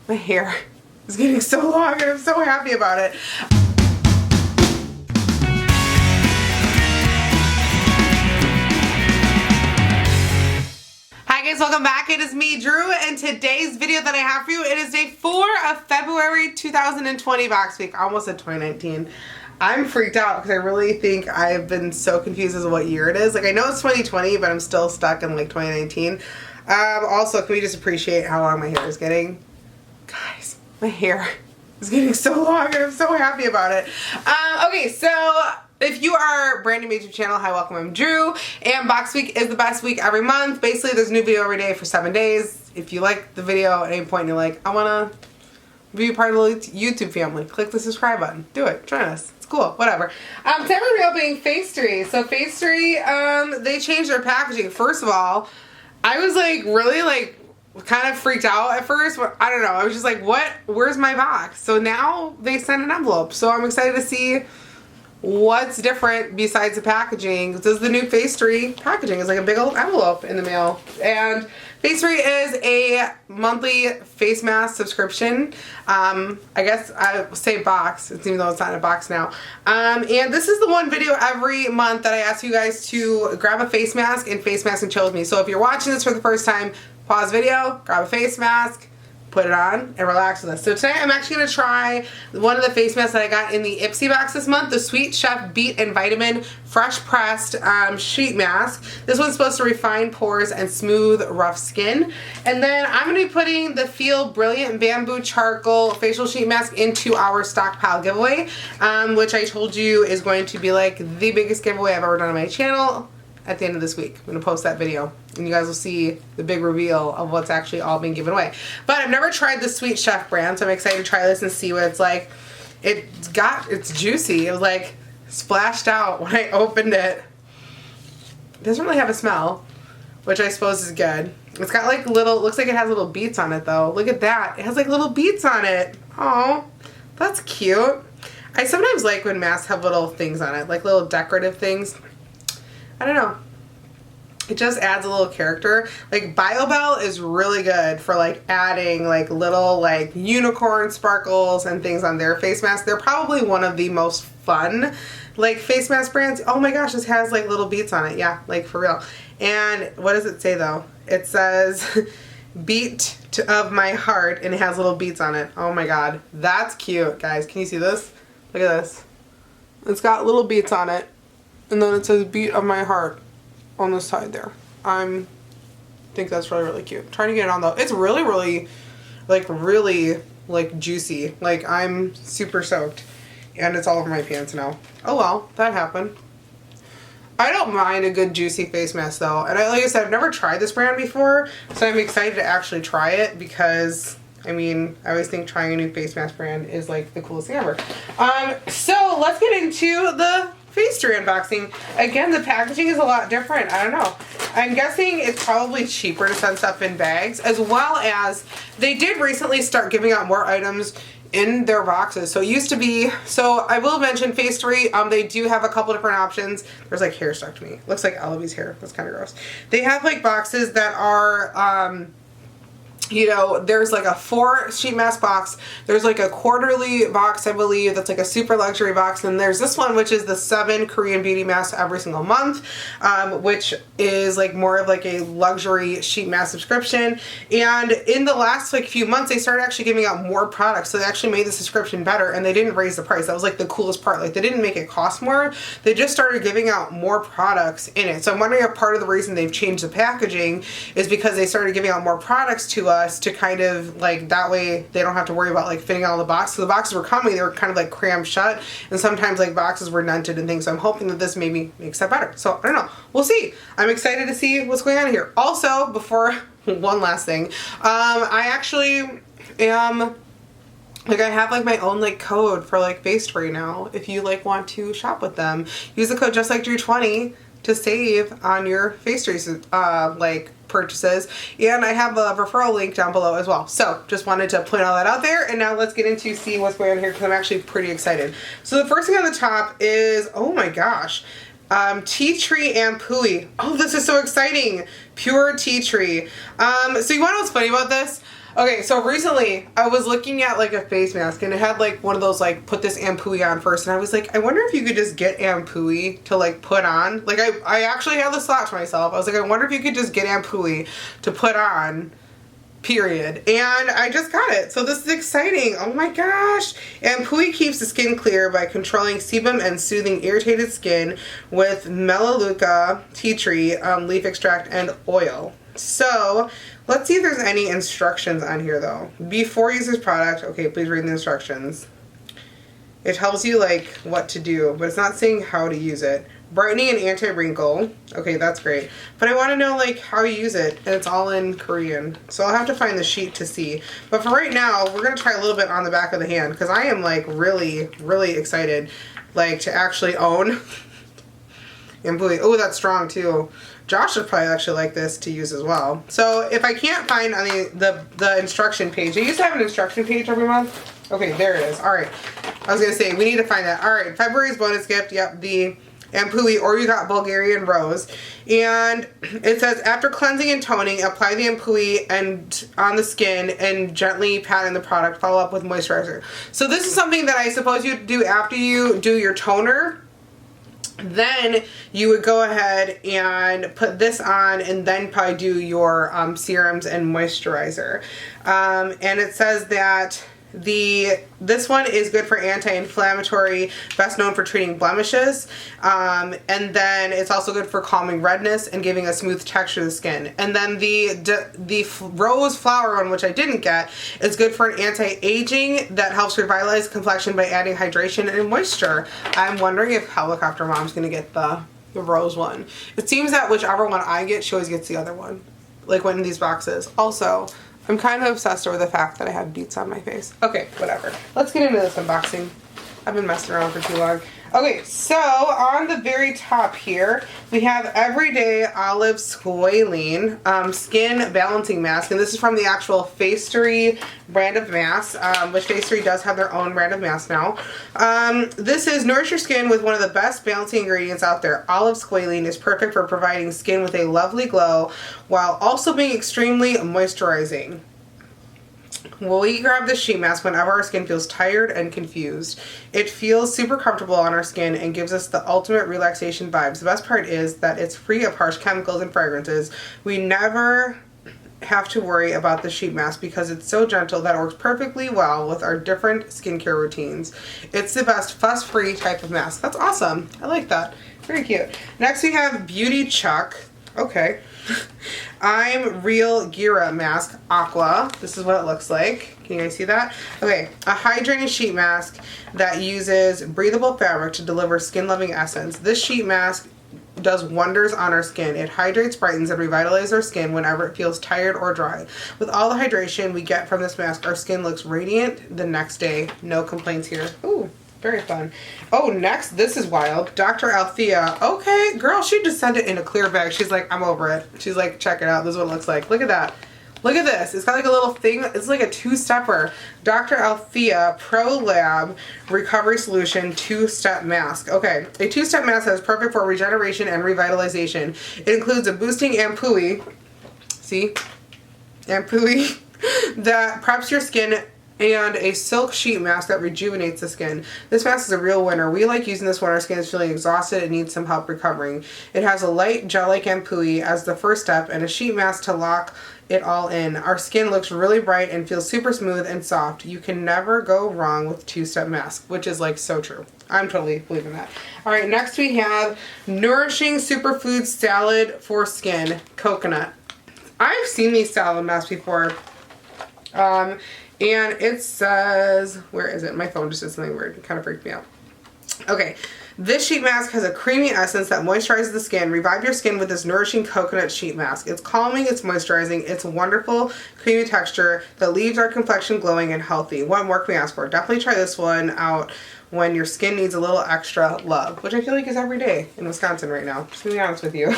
My hair is getting so long and I'm so happy about it. Hi guys, welcome back. It is me, Drew, and today's video that I have for you, it is day 4 of February 2020 box week. I almost said 2019. I'm freaked out because I really think I've been so confused as to what year it is. Like, I know it's 2020, but I'm still stuck in like 2019. Also, can we just appreciate how long my hair is getting? Guys, my hair is getting so long and I'm so happy about it. Okay, so if you are brand new to my YouTube channel, hi, welcome, I'm Drew, and box week is the best week every month. Basically, there's a new video every day for 7 days. If you like the video at any point and you're like, I want to be a part of the YouTube family, click the subscribe button. Do it. Join us. It's cool. Whatever. Today we're going to be opening Facetory. So Facetory, they changed their packaging. First of all, I was like really like kind of freaked out at first, but I don't know. I was just like, what? Where's my box? So now they sent an envelope. So I'm excited to see what's different besides the packaging. This is the new Facetory packaging. It's like a big old envelope in the mail. And Facetory is a monthly face mask subscription. I guess I say box, even though it's not in a box now. And this is the one video every month that I ask you guys to grab a face mask and chill with me. So if you're watching this for the first time, pause video, grab a face mask, put it on, and relax with us. So today I'm actually going to try one of the face masks that I got in the Ipsy box this month, the Sweet Chef Beet and Vitamin Fresh Pressed Sheet Mask. This one's supposed to refine pores and smooth rough skin. And then I'm going to be putting the Feel Brilliant Bamboo Charcoal Facial Sheet Mask into our stockpile giveaway, which I told you is going to be like the biggest giveaway I've ever done on my channel. At the end of this week, I'm going to post that video and you guys will see the big reveal of what's actually all being given away. But I've never tried the Sweet Chef brand, so I'm excited to try this and see what it's like. It's juicy. It was like splashed out when I opened it. It doesn't really have a smell, which I suppose is good. It's got like little, looks like it has little beads on it though. Look at that. It has like little beads on it. Oh, that's cute. I sometimes like when masks have little things on it, like little decorative things. I don't know. It just adds a little character. Like BioBell is really good for like adding like little like unicorn sparkles and things on their face mask. They're probably one of the most fun like face mask brands. Oh my gosh, this has like little beads on it. Yeah, like for real. And what does it say though? It says beat of my heart and it has little beads on it. Oh my god. That's cute, guys. Can you see this? Look at this. It's got little beads on it. And then it says beat of my heart on the side there. I think that's really, really cute. Trying to get it on though. It's really juicy. Like I'm super soaked. And it's all over my pants now. Oh well, that happened. I don't mind a good juicy face mask though. And like I said, I've never tried this brand before. So I'm excited to actually try it because I mean, I always think trying a new face mask brand is like the coolest thing ever. So let's get into the Facetory unboxing. Again, the packaging is a lot different. I don't know. I'm guessing it's probably cheaper to send stuff in bags, as well as they did recently start giving out more items in their boxes. So it used to be, so I will mention Facetory, they do have a couple different options. There's like hair stuck to me. Looks like Elovy's hair. That's kind of gross. They have like boxes that are, you know, there's like a 4 sheet mask box. There's like a quarterly box, I believe, that's like a super luxury box. And there's this one, which is the 7 Korean beauty masks every single month, which is like more of like a luxury sheet mask subscription. And in the last like few months, they started actually giving out more products. So they actually made the subscription better and they didn't raise the price. That was like the coolest part. Like they didn't make it cost more. They just started giving out more products in it. So I'm wondering if part of the reason they've changed the packaging is because they started giving out more products to us to kind of like, that way they don't have to worry about like fitting out all the boxes. So the boxes were coming, they were kind of like crammed shut, and sometimes like boxes were dented and things. So I'm hoping that this maybe makes that better. So I don't know. We'll see. I'm excited to see what's going on here. Also, before one last thing, I actually am like, I have like my own like code for like Facetory now. If you like want to shop with them, use the code Justlikedrew20 to save on your Facetory like purchases, and I have a referral link down below as well. So just wanted to point all that out there, and now let's get into see what's going on here because I'm actually pretty excited. So the first thing on the top is, oh my gosh, tea tree and pooey. Oh, this is so exciting. Pure tea tree. So you want to know what's funny about this? Okay, so recently I was looking at like a face mask and it had like one of those like put this ampui on first, and I was like, I wonder if you could just get ampui to like put on. Like I actually had this thought to myself. I was like, I wonder if you could just get ampui to put on, period. And I just got it. So this is exciting. Oh my gosh. Ampui keeps the skin clear by controlling sebum and soothing irritated skin with melaleuca, tea tree, leaf extract, and oil. So let's see if there's any instructions on here though. Before you use this product, okay, please read the instructions. It tells you like what to do, but it's not saying how to use it. Brightening and anti-wrinkle. Okay, that's great. But I want to know like how you use it, and it's all in Korean. So I'll have to find the sheet to see. But for right now, we're going to try a little bit on the back of the hand because I am like really, really excited like to actually own ampui. Oh, that's strong too. Josh would probably actually like this to use as well. So if I can't find on the instruction page, they used to have an instruction page every month. Okay, there it is. All right. I was going to say, we need to find that. All right, February's bonus gift. Yep, the ampui, or you got Bulgarian rose. And it says, after cleansing and toning, apply the ampui and on the skin and gently pat in the product. Follow up with moisturizer. So this is something that I suppose you'd do after you do your toner. Then you would go ahead and put this on and then probably do your serums and moisturizer. And it says that this one is good for anti-inflammatory, best known for treating blemishes, and then it's also good for calming redness and giving a smooth texture to the skin. And then the rose flower one, which I didn't get, is good for an anti-aging that helps revitalize complexion by adding hydration and moisture. I'm wondering if Helicopter Mom's gonna get the rose one. It seems that whichever one I get, she always gets the other one, like one of these boxes. Also, I'm kind of obsessed over the fact that I have beads on my face. Okay, whatever. Let's get into this unboxing. I've been messing around for too long. Okay, so on the very top here, we have Everyday Olive Squalene Skin Balancing Mask. And this is from the actual Facetory brand of mask, which Facetory does have their own brand of mask now. This is nourish your skin with one of the best balancing ingredients out there. Olive squalene is perfect for providing skin with a lovely glow while also being extremely moisturizing. We grab this sheet mask whenever our skin feels tired and confused. It feels super comfortable on our skin and gives us the ultimate relaxation vibes. The best part is that it's free of harsh chemicals and fragrances. We never have to worry about the sheet mask because it's so gentle that it works perfectly well with our different skincare routines. It's the best fuss-free type of mask. That's awesome. I like that. Very cute. Next we have Beauty Chuck. Okay. I'm Real Gira Mask Aqua. This is what it looks like. Can you guys see that? Okay, a hydrating sheet mask that uses breathable fabric to deliver skin-loving essence. This sheet mask does wonders on our skin. It hydrates, brightens, and revitalizes our skin whenever it feels tired or dry. With all the hydration we get from this mask, our skin looks radiant the next day. No complaints here. Ooh. Very fun. Oh, next, this is wild. Dr. Althea. Okay, girl, she just sent it in a clear bag. She's like, I'm over it. She's like, check it out. This is what it looks like. Look at that. Look at this. It's got like a little thing. It's like a two-stepper. Dr. Althea Pro Lab Recovery Solution two-step mask. Okay, a two-step mask that is perfect for regeneration and revitalization. It includes a boosting ampui. See? Ampui that preps your skin and a silk sheet mask that rejuvenates the skin. This mask is a real winner. We like using this when our skin is feeling exhausted and needs some help recovering. It has a light gel-like ampui as the first step and a sheet mask to lock it all in. Our skin looks really bright and feels super smooth and soft. You can never go wrong with two-step mask, which is like so true. I'm totally believing that. All right, next we have Nourishing Superfood Salad for Skin Coconut. I've seen these salad masks before. And it says, where is it? My phone just did something weird. It kind of freaked me out. Okay. This sheet mask has a creamy essence that moisturizes the skin. Revive your skin with this nourishing coconut sheet mask. It's calming, it's moisturizing, it's a wonderful creamy texture that leaves our complexion glowing and healthy. What more can we ask for? Definitely try this one out when your skin needs a little extra love, which I feel like is every day in Wisconsin right now. Just to be honest with you.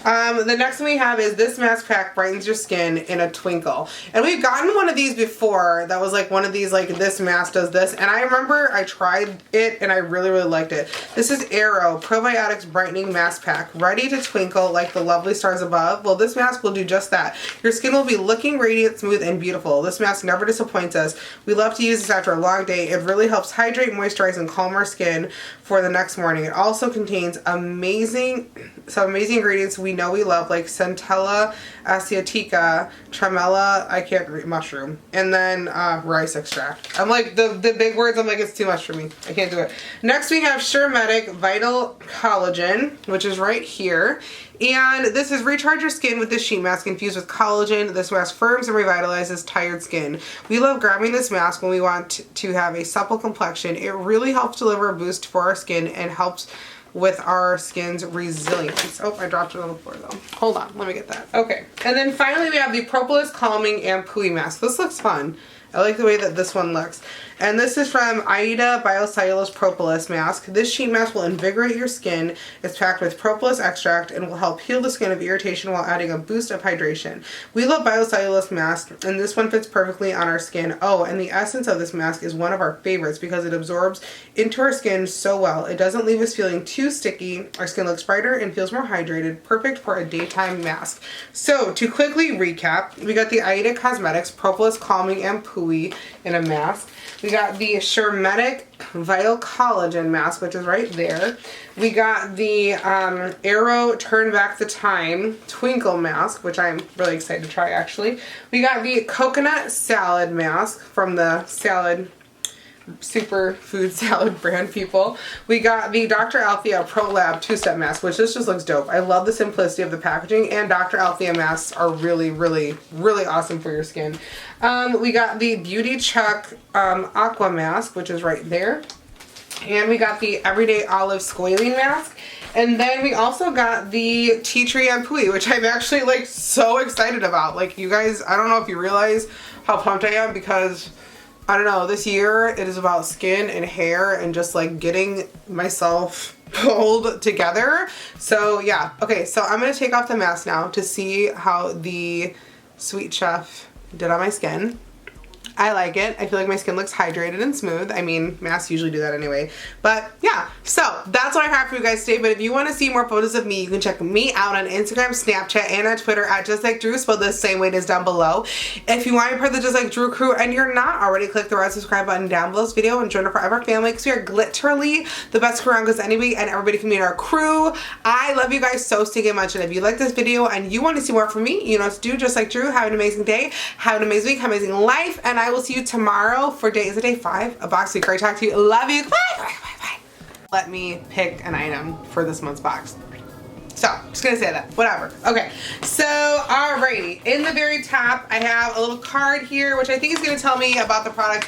The next one we have is this mask pack brightens your skin in a twinkle. And we've gotten one of these before that was like one of these like this mask does this. And I remember I tried it and I really, really liked it. This is Arrow Probiotics Brightening Mask Pack. Ready to twinkle like the lovely stars above. Well, this mask will do just that. Your skin will be looking radiant, smooth, and beautiful. This mask never disappoints us. We love to use this after a long day. It really helps hydrate, moisturize, and calm our skin for the next morning. It also contains some amazing ingredients we know we love, like Centella asiatica, tremella, I can't read, mushroom, and then rice extract. I'm like, the big words, I'm like, it's too much for me. I can't do it. Next we have Suremedic Vital Collagen, which is right here. And this is recharge your skin with this sheet mask infused with collagen. This mask firms and revitalizes tired skin. We love grabbing this mask when we want to have a supple complexion. It really helps deliver a boost for our skin and helps with our skin's resilience. Oh, I dropped it on the floor though. Hold on, let me get that. Okay, and then finally we have the Propolis Calming Ampoule Mask. This looks fun. I like the way that this one looks. And this is from Aida Biocellulose Propolis Mask. This sheet mask will invigorate your skin. It's packed with propolis extract and will help heal the skin of irritation while adding a boost of hydration. We love biocellulose masks, and this one fits perfectly on our skin. Oh, and the essence of this mask is one of our favorites because it absorbs into our skin so well. It doesn't leave us feeling too sticky. Our skin looks brighter and feels more hydrated. Perfect for a daytime mask. So, to quickly recap, we got the Aida Cosmetics Propolis Calming Ampoule in a mask. We got the Suremedic Vital Collagen Mask, which is right there. We got the Arrow Turn Back the Time Twinkle Mask, which I'm really excited to try actually. We got the Coconut Salad Mask from the superfood salad brand people. We got the Dr. Althea Pro Lab 2-Step Mask, which this just looks dope. I love the simplicity of the packaging, and Dr. Althea masks are really, really, really awesome for your skin. We got the Beauty Chuck Aqua Mask, which is right there. And we got the Everyday Olive Squalene Mask. And then we also got the Tea Tree Ampoule, which I'm actually like so excited about. Like, you guys, I don't know if you realize how pumped I am because I don't know, this year it is about skin and hair and just like getting myself pulled together. So yeah, okay, so I'm gonna take off the mask now to see how the Sweet Chef did on my skin. I like it. I feel like my skin looks hydrated and smooth. I mean, masks usually do that anyway. But yeah, so that's what I have for you guys today. But if you want to see more photos of me, you can check me out on Instagram, Snapchat, and on Twitter at JustLikeDrew, spelled the same way it is down below. If you want to be part of the Just Like Drew crew and you're not already, click the red subscribe button down below this video and join our forever family because we are literally the best crew around because anybody and everybody can be in our crew. I love you guys so stinking much, and if you like this video and you want to see more from me, you know what to do. Just like Drew, have an amazing day, have an amazing week, have an amazing life, and I will see you tomorrow for is it day 5? A box week. Great talk to you. Love you. Bye, bye, bye, bye. Let me pick an item for this month's box. So, just gonna say that. Whatever. Okay. So, alrighty. In the very top, I have a little card here, which I think is gonna tell me about the product.